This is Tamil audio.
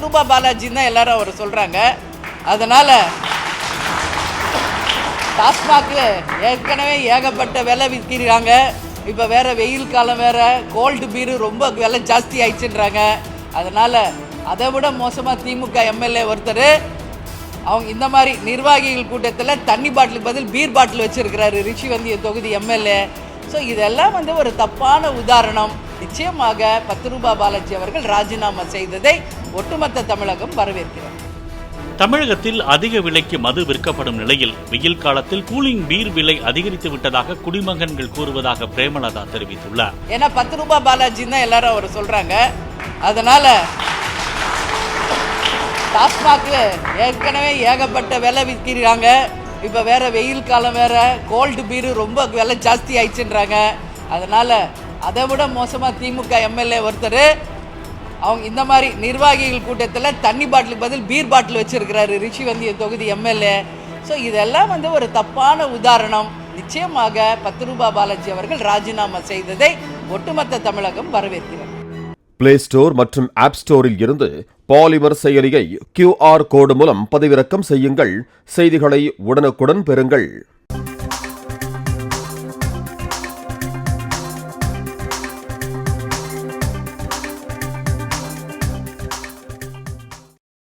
ரூபாய் பாலாஜின்னு தான் எல்லாரும் அவர் சொல்றாங்க. அதனால டாஸ்மாக் ஏற்கனவே ஏகப்பட்ட விலை விற்கிறாங்க. இப்போ வேற வெயில் காலம் வேற, கோல்டு பீரு ரொம்ப விலை ஜாஸ்தி ஆயிடுச்சுன்றாங்க. அதனால அதை விட மோசமாக திமுக எம்எல்ஏ ஒருத்தர் அவங்க இந்த மாதிரி நிர்வாகிகள் கூட்டத்தில் தண்ணி பாட்டிலுக்கு பதில் பீர் பாட்டில் வச்சிருக்கிறாரு ரிஷிவந்திய தொகுதி எம்எல்ஏ. ஸோ இதெல்லாம் ஒரு தப்பான உதாரணம். நிச்சயமாக ரூபாய் பாலாஜி அவர்கள் ராஜினாமா செய்ததை ஒட்டுமொத்த தமிழகம் வரவேற்கிறார். தமிழகத்தில் அதிக விலைக்கு மது விற்கப்படும் நிலையில் வெயில் காலத்தில் கூலிங் பீர் விலை அதிகரித்து விட்டதாக குடிமகன்கள் கூறுவதாக பிரேமலதா தெரிவித்துள்ளார். ஏன்னா ரூபாய் பாலாஜின்னு தான் எல்லாரும் அவர் சொல்றாங்க. அதனால டாஸ்மாக் ஏற்கனவே ஏகப்பட்ட விலை விற்கிறாங்க. இப்போ வேற வெயில் காலம் வேற, கோல்டு பீரு ரொம்ப விலை ஜாஸ்தி ஆயிடுச்சுன்றாங்க. அதனால அதை விட மோசமாக திமுக எம்எல்ஏ ஒருத்தர் அவங்க இந்த மாதிரி நிர்வாகிகள் கூட்டத்தில் தண்ணி பாட்டிலுக்கு பதில் பீர் பாட்டில் வச்சிருக்கிறாரு ரிஷிவந்திய தொகுதி எம்எல்ஏ. ஸோ இதெல்லாம் ஒரு தப்பான உதாரணம். நிச்சயமாக ரூபாய் பாலாஜி அவர்கள் ராஜினாமா செய்ததை ஒட்டுமொத்த தமிழகம் வரவேற்கிறார். பிளே ஸ்டோர் மற்றும் ஆப் ஸ்டோரில் இருந்து பாலிமர் செயலியை QR கோடு மூலம் பதிவிறக்கம் செய்யுங்கள். செய்திகளை உடனுக்குடன் பெறுங்கள்.